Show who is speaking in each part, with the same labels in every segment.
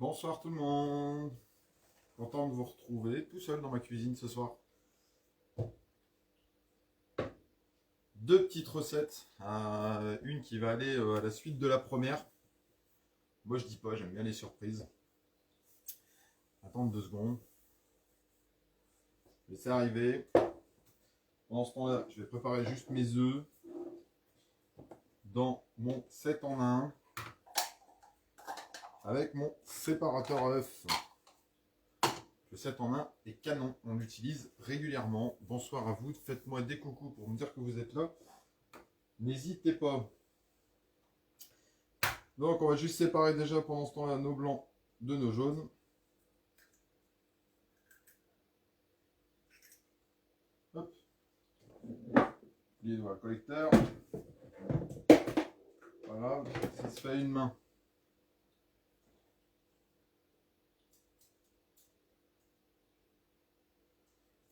Speaker 1: Bonsoir tout le monde. Content de vous retrouver tout seul dans ma cuisine ce soir. Deux petites recettes. Une qui va aller à la suite de la première. Moi je dis pas, j'aime bien les surprises. Attendre 2 secondes. Je laisse arriver. Pendant ce temps-là, je vais préparer juste mes œufs dans mon 7 en 1 avec mon séparateur à œufs. Le 7 en 1 est canon, on l'utilise régulièrement. Bonsoir à vous, faites-moi des coucous pour me dire que vous êtes là. N'hésitez pas. Donc on va juste séparer déjà pendant ce temps-là nos blancs de nos jaunes. Hop. Les doigts collecteur. Voilà, ça se fait à une main.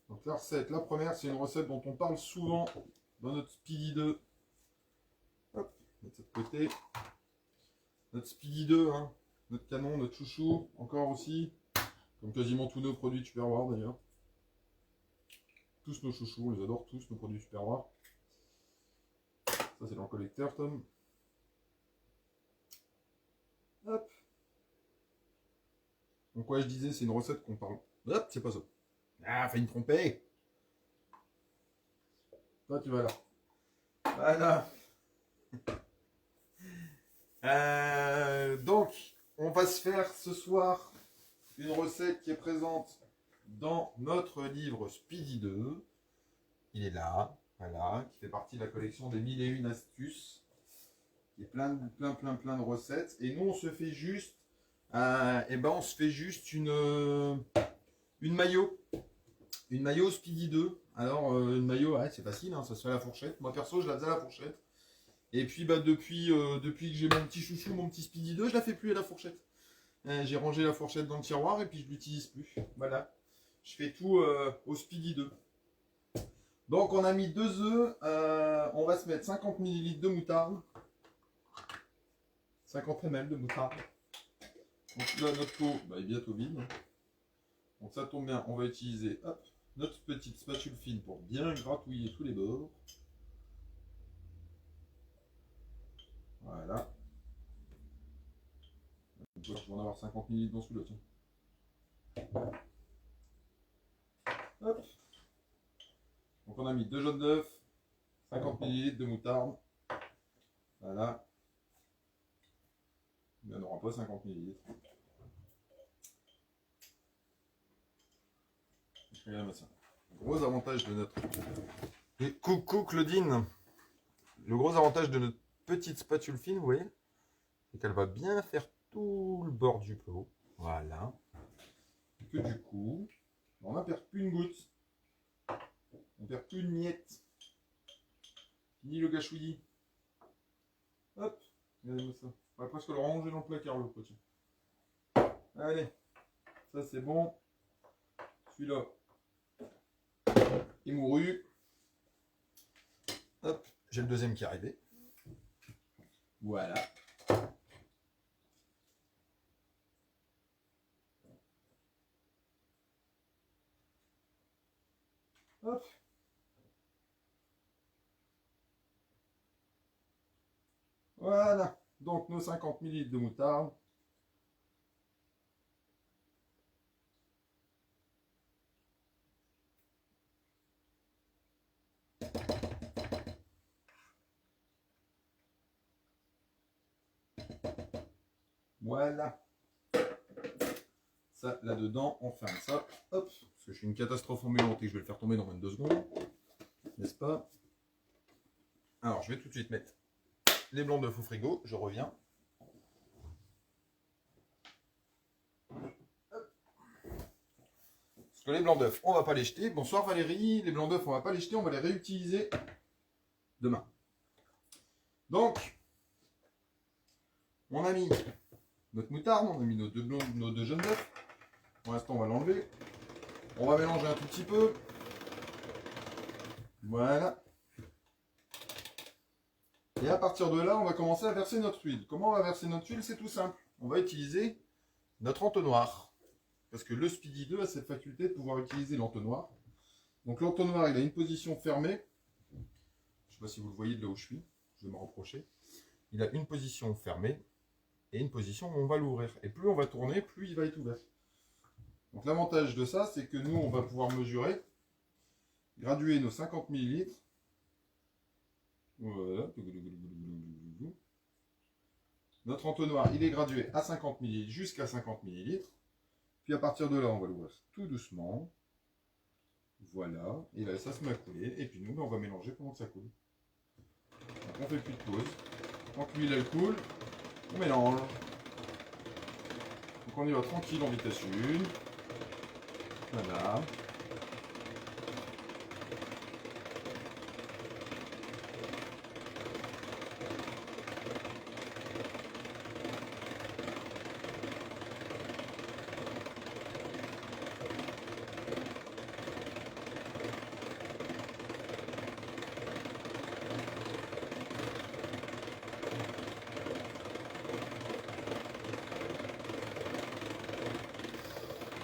Speaker 1: Donc la recette, la première, c'est une recette dont on parle souvent dans notre Speedy 2. Hop, mettre ça de côté. Notre Speedy 2, hein, notre canon, notre chouchou, encore aussi. Comme quasiment tous nos produits Tupperware d'ailleurs. Tous nos chouchous, on les adore tous, nos produits Tupperware. Ça c'est dans le collecteur, Tom. Hop. Donc quoi je disais, c'est une recette qu'on parle. Hop, c'est pas ça. Ah, failli me tromper. Toi, tu vas là. Voilà. Donc, on va se faire ce soir une recette qui est présente dans notre livre Speedy 2. Il est là, voilà, qui fait partie de la collection des 1001 astuces. Il y a plein de recettes. Et nous, on se fait juste, une mayo. Une mayo Speedy 2. Alors, une mayo, ouais, c'est facile, hein, ça se fait à la fourchette. Moi, perso, je la faisais à la fourchette. Et puis, depuis que j'ai mon petit chouchou, mon petit Speedy 2, je la fais plus à la fourchette. J'ai rangé la fourchette dans le tiroir et puis je l'utilise plus. Voilà. Je fais tout au Speedy 2. Donc, on a mis 2 œufs. On va se mettre 50 ml de moutarde. 50 ml de moutarde. Donc là, notre pot est bientôt vide. Donc ça tombe bien, on va utiliser notre petite spatule fine pour bien gratouiller tous les bords. Voilà. Je vais en avoir 50 ml dans celui-là. Hop. Donc on a mis 2 jaunes d'œufs, 50 ml de moutarde. Voilà. Il n'y en aura pas 50 ml. Je vais mettre ça. Le gros avantage de notre... Et coucou Claudine. Le gros avantage de notre petite spatule fine, vous voyez, c'est qu'elle va bien faire tout le bord du pot. Voilà. Et que du coup, on ne perd plus une goutte. On ne perd plus une miette. Fini le gâchouillis. Hop, regardez-moi ça. On va presque le ranger dans le placard, le petit. Allez, ça c'est bon. Celui-là est mouru. Hop, j'ai le deuxième qui est arrivé. Voilà. Hop. Voilà. Donc nos 50 ml de moutarde. Voilà. Ça, là-dedans, on ferme ça. Hop. Parce que je suis une catastrophe ambulante et que je vais le faire tomber dans 22 secondes. N'est-ce pas? Alors, je vais tout de suite mettre les blancs d'œufs au frigo. Je reviens. Parce que les blancs d'œufs, on va pas les jeter. Bonsoir Valérie. Les blancs d'œufs, on va pas les jeter. On va les réutiliser demain. Donc, on a mis notre moutarde, on a mis nos deux jaunes d'œufs. Pour l'instant, on va l'enlever. On va mélanger un tout petit peu. Voilà. Et à partir de là, on va commencer à verser notre huile. Comment on va verser notre huile? C'est tout simple. On va utiliser notre entonnoir. Parce que le Speedy 2 a cette faculté de pouvoir utiliser l'entonnoir. Donc l'entonnoir, il a une position fermée. Je ne sais pas si vous le voyez de là où je suis. Je vais me rapprocher. Il a une position fermée et une position où on va l'ouvrir. Et plus on va tourner, plus il va être ouvert. Donc l'avantage de ça, c'est que nous, on va pouvoir mesurer, graduer nos 50 ml. Voilà. Notre entonnoir, il est gradué à 50 ml jusqu'à 50 ml. Puis à partir de là, on va l'ouvrir tout doucement. Voilà. Et là, ça se met à couler. Et puis nous, on va mélanger pendant que ça coule. Donc on fait plus de pause. Quand l'huile elle coule, on mélange. Donc on y va tranquille en vitesse 1. Voilà.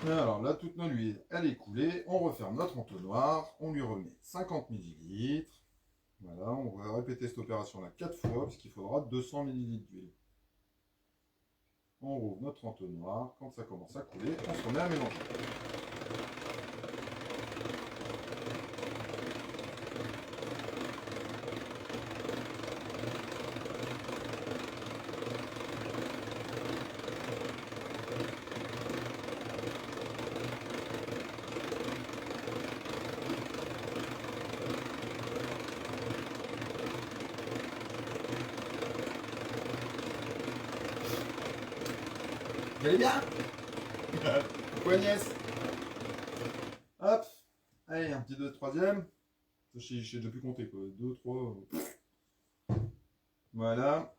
Speaker 1: Alors là, toute notre huile, elle est coulée. On referme notre entonnoir. On lui remet 50 ml. Voilà, on va répéter cette opération-là 4 fois, puisqu'il faudra 200 ml d'huile. On rouvre notre entonnoir. Quand ça commence à couler, on se remet à mélanger. Vous allez bien? Pourquoi Agnès? Hop. Allez, un petit 2, troisième. Je sais déjà plus compter quoi. 2, 3. Voilà.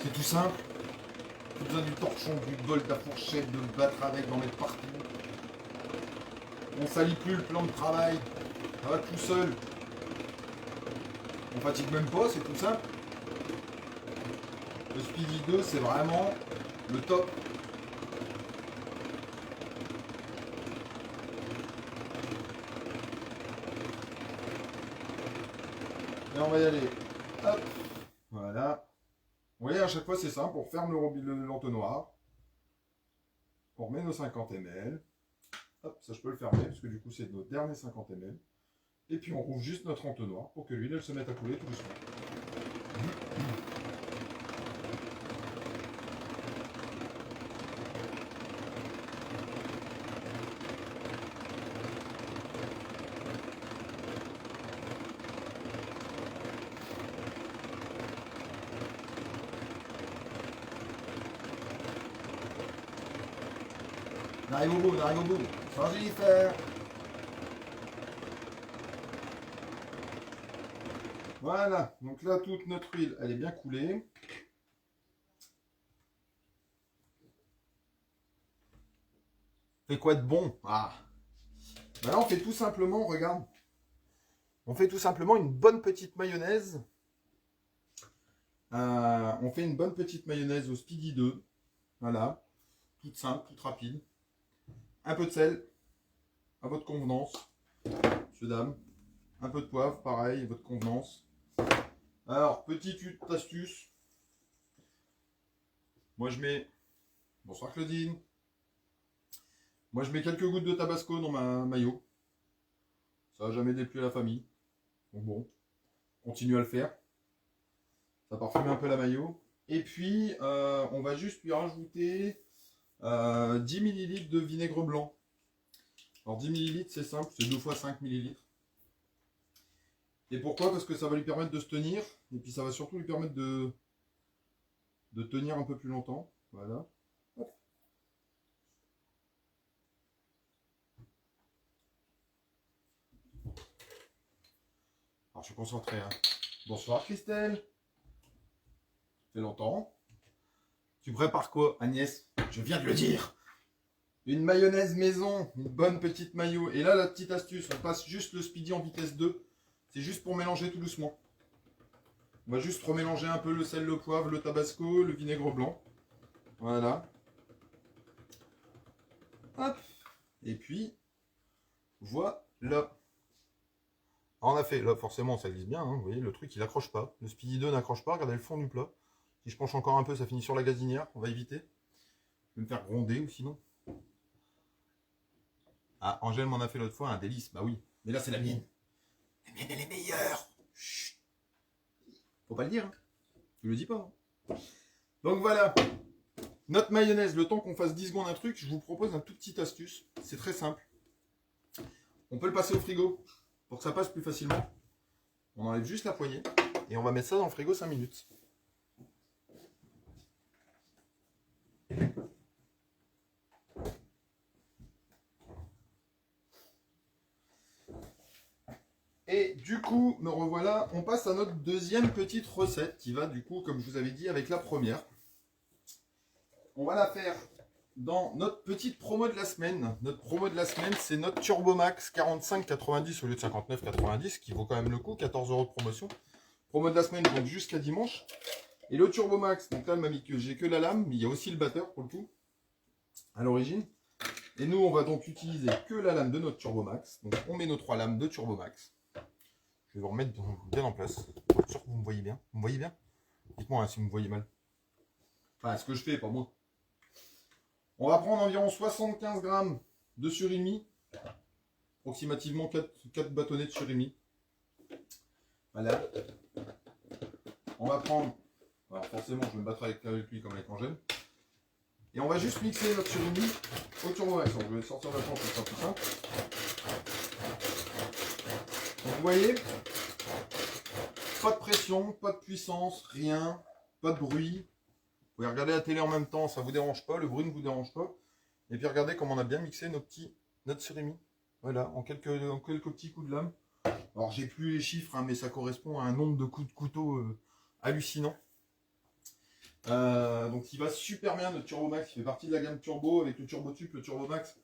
Speaker 1: C'est tout simple. Plus besoin du torchon, du bol, de la fourchette, de le battre avec, d'en mettre partout. On salit plus le plan de travail. Ça va tout seul. On fatigue même pas, c'est tout simple. Le Speedy 2, c'est vraiment le top. Et on va y aller. Hop. Voilà. Vous voyez, à chaque fois, c'est simple. On ferme l'entonnoir. On remet nos 50 ml. Hop, ça je peux le fermer, parce que du coup, c'est nos derniers 50 ml. Et puis on rouvre juste notre entonnoir pour que l'huile elle se mette à couler tout doucement. On arrive au bout, on arrive au bout. Sans y faire. Voilà, donc là toute notre huile elle est bien coulée. Fait quoi de bon? Ah. Ben là on fait tout simplement, regarde. On fait tout simplement une bonne petite mayonnaise. On fait une bonne petite mayonnaise au Speedy 2. Voilà. Toute simple, toute rapide. Un peu de sel, à votre convenance. Monsieur, dame. Un peu de poivre, pareil, à votre convenance. Alors, petite astuce. Moi, je mets... Bonsoir Claudine. Moi, je mets quelques gouttes de tabasco dans ma mayo. Ça n'a jamais déplu à la famille. Donc bon, continue à le faire. Ça parfume un peu la mayo. Et puis, on va juste lui rajouter 10 ml de vinaigre blanc. Alors 10 ml, c'est simple, c'est 2 fois 5 ml. Et pourquoi? Parce que ça va lui permettre de se tenir. Et puis ça va surtout lui permettre de tenir un peu plus longtemps. Voilà. Hop. Alors je suis concentré. Hein. Bonsoir Christelle. Ça fait longtemps. Tu prépares quoi Agnès? Je viens de le dire. Une mayonnaise maison, une bonne petite mayo. Et là la petite astuce, on passe juste le Speedy en vitesse 2. C'est juste pour mélanger tout doucement. On va juste remélanger un peu le sel, le poivre, le tabasco, le vinaigre blanc. Voilà. Hop. Et puis, voilà. Alors on a fait, là forcément ça glisse bien, hein, vous voyez, le truc il accroche pas. Le Speedy 2 n'accroche pas, regardez le fond du plat. Si je penche encore un peu, ça finit sur la gazinière, on va éviter. Je vais me faire gronder ou sinon. Ah, Angèle m'en a fait l'autre fois un délice, bah oui. Mais là c'est la mienne. La mienne elle est meilleure. Chut. Faut pas le dire, hein. Je le dis pas. Hein. Donc voilà. Notre mayonnaise, le temps qu'on fasse 10 secondes un truc, je vous propose un tout petit astuce. C'est très simple. On peut le passer au frigo pour que ça passe plus facilement. On enlève juste la poignée et on va mettre ça dans le frigo 5 minutes. Et du coup, me revoilà, on passe à notre deuxième petite recette qui va du coup, comme je vous avais dit, avec la première. On va la faire dans notre petite promo de la semaine. Notre promo de la semaine, c'est notre Turbo Max 45,90 au lieu de 59,90, qui vaut quand même le coup, 14 € de promotion. Promo de la semaine, donc jusqu'à dimanche. Et le Turbo Max, donc là, elle m'a mis que j'ai que la lame, mais il y a aussi le batteur pour le coup, à l'origine. Et nous, on va donc utiliser que la lame de notre Turbo Max. Donc on met nos 3 lames de Turbo Max. Je vais vous remettre bien en place. Pour être sûr que vous me voyez bien. Vous me voyez bien? Dites-moi hein, si vous me voyez mal. Enfin, ce que je fais, pas moi. On va prendre environ 75 grammes de surimi. Approximativement 4 bâtonnets de surimi. Voilà. On va prendre... Alors forcément, je vais me battre avec lui comme avec Angèle. Et on va juste mixer notre surimi au Turbo Max. Je vais sortir la planche, ce sera plus simple. Donc vous voyez, pas de pression, pas de puissance, rien, pas de bruit. Vous pouvez regarder la télé en même temps, ça ne vous dérange pas, le bruit ne vous dérange pas. Et puis regardez comme on a bien mixé notre surimi. Voilà, en quelques petits coups de lame. Alors j'ai plus les chiffres, hein, mais ça correspond à un nombre de coups de couteau hallucinant. Donc il va super bien notre Turbo Max, il fait partie de la gamme Turbo avec le Turbo Tube, le Turbo Max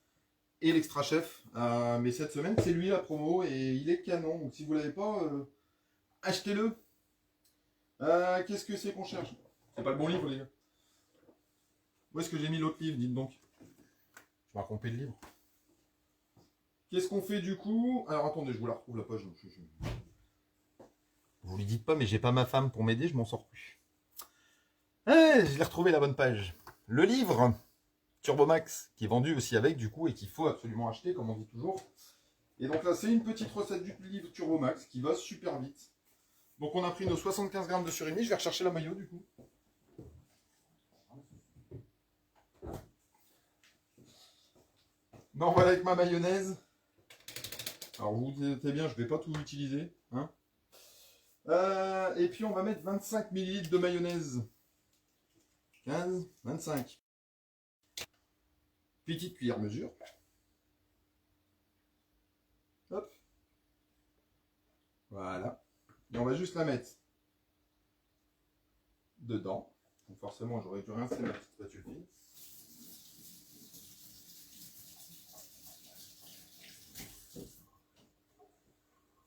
Speaker 1: et l'Extra Chef. Mais cette semaine c'est lui la promo et il est canon. Donc si vous ne l'avez pas, achetez-le. Qu'est-ce que c'est qu'on cherche? C'est pas le bon livre les gars. Où est-ce que j'ai mis l'autre livre, dites donc? Je vais raconter le livre. Qu'est-ce qu'on fait du coup? Alors attendez, je vous la retrouve la page. Vous lui dites pas, mais j'ai pas ma femme pour m'aider, je m'en sors plus. Je l'ai retrouvé la bonne page. Le livre Turbo Max, qui est vendu aussi avec du coup et qu'il faut absolument acheter, comme on dit toujours. Et donc là, c'est une petite recette du livre Turbo Max qui va super vite. Donc on a pris nos 75 grammes de surimi, je vais rechercher la mayo du coup. Ben voilà avec ma mayonnaise. Alors vous vous doutez bien, je ne vais pas tout utiliser. Hein. Et puis on va mettre 25 ml de mayonnaise. 15, 25. Petite cuillère mesure. Hop. Voilà. Et on va juste la mettre dedans. Donc forcément, j'aurais dû rincer ma petite spatule fine.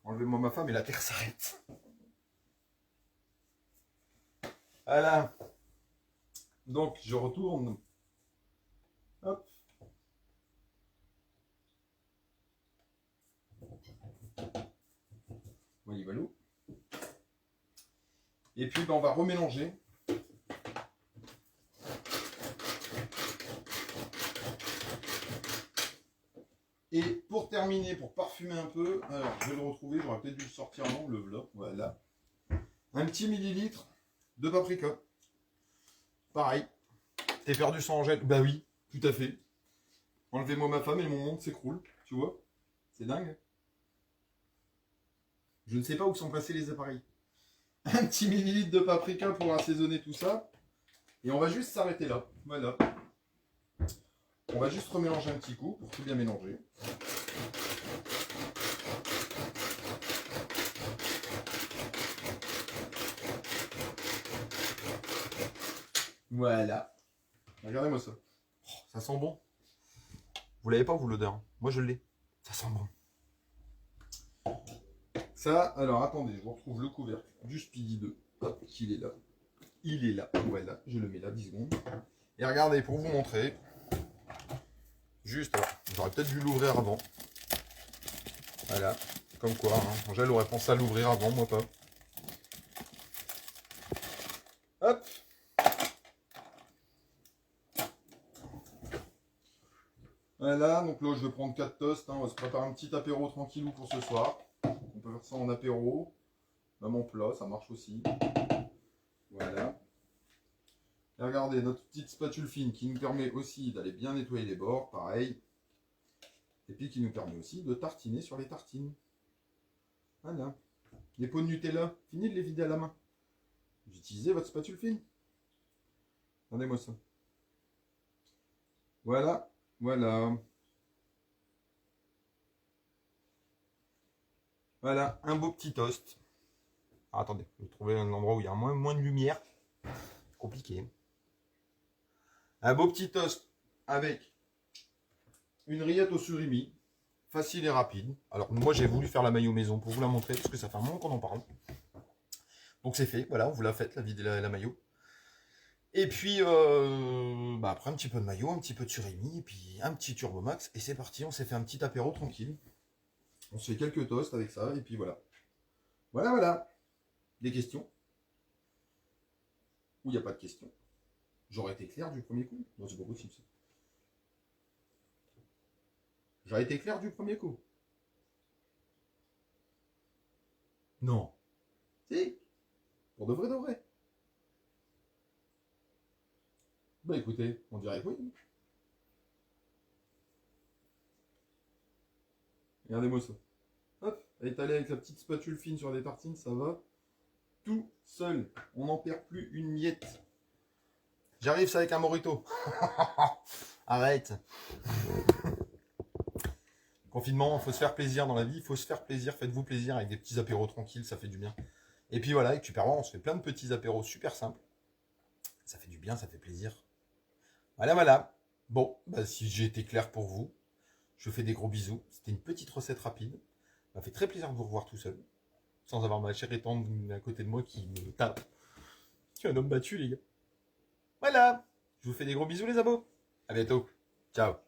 Speaker 1: Enlevez-moi ma femme et la terre s'arrête. Voilà. Donc, je retourne. Hop. Voyez, voilà. Et puis, ben, on va remélanger. Et pour terminer, pour parfumer un peu, alors je vais le retrouver, j'aurais peut-être dû le sortir avant, le vlog, voilà. Un petit millilitre de paprika. Pareil. T'es perdu sans Angèle? Bah oui, tout à fait. Enlevez-moi ma femme et mon monde s'écroule, tu vois? C'est dingue. Je ne sais pas où sont placés les appareils. Un petit millilitre de paprika pour assaisonner tout ça. Et on va juste s'arrêter là. Voilà. On va juste remélanger un petit coup pour tout bien mélanger. Voilà. Regardez-moi ça. Oh, ça sent bon. Vous l'avez pas, vous, l'odeur? Moi, je l'ai. Ça sent bon. Ça, alors attendez, je vous retrouve le couvercle du Speedy 2. Hop, il est là. Il est là. Voilà, je le mets là, 10 secondes. Et regardez, pour vous montrer. Juste, alors, j'aurais peut-être dû l'ouvrir avant. Voilà, comme quoi, hein. Angèle aurait pensé à l'ouvrir avant, moi pas. Hop. Voilà, donc là je vais prendre 4 toasts, hein. On va se préparer un petit apéro tranquillou pour ce soir. On peut faire ça en apéro, même en plat, ça marche aussi. Voilà. Et regardez, notre petite spatule fine qui nous permet aussi d'aller bien nettoyer les bords, pareil. Et puis qui nous permet aussi de tartiner sur les tartines. Voilà. Les pots de Nutella, fini de les vider à la main. Vous utilisez votre spatule fine. Regardez-moi ça. Voilà, voilà. Voilà, un beau petit toast. Ah, attendez, je vais trouver un endroit où il y a moins de lumière. Compliqué. Un beau petit toast avec une rillette au surimi. Facile et rapide. Alors, moi, j'ai voulu faire la maillot maison pour vous la montrer parce que ça fait un moment qu'on en parle. Donc, c'est fait. Voilà, on vous l'a faite, la maillot. Et puis, après, un petit peu de maillot, un petit peu de surimi, et puis un petit Turbo Max. Et c'est parti, on s'est fait un petit apéro tranquille. On se fait quelques toasts avec ça, et puis voilà. Voilà, voilà. Des questions? Ou il n'y a pas de questions? J'aurais été clair du premier coup? Non, c'est pas possible ça. J'aurais été clair du premier coup? Non. Si? Pour de vrai de vrai? Bah écoutez, on dirait que oui. Regardez-moi ça. Hop, étaler avec la petite spatule fine sur les tartines, ça va tout seul. On n'en perd plus une miette. J'arrive ça avec un morito. Arrête. Confinement, il faut se faire plaisir dans la vie, il faut se faire plaisir, faites-vous plaisir avec des petits apéros tranquilles, ça fait du bien. Et puis voilà, avec Tupperware, on se fait plein de petits apéros super simples. Ça fait du bien, ça fait plaisir. Voilà, voilà. Bon, bah, si j'ai été clair pour vous, je vous fais des gros bisous. C'était une petite recette rapide. Ça m'a fait très plaisir de vous revoir tout seul. Sans avoir ma chère étendre à côté de moi qui me tape. Je suis un homme battu, les gars. Voilà. Je vous fais des gros bisous, les abos. À bientôt. Ciao.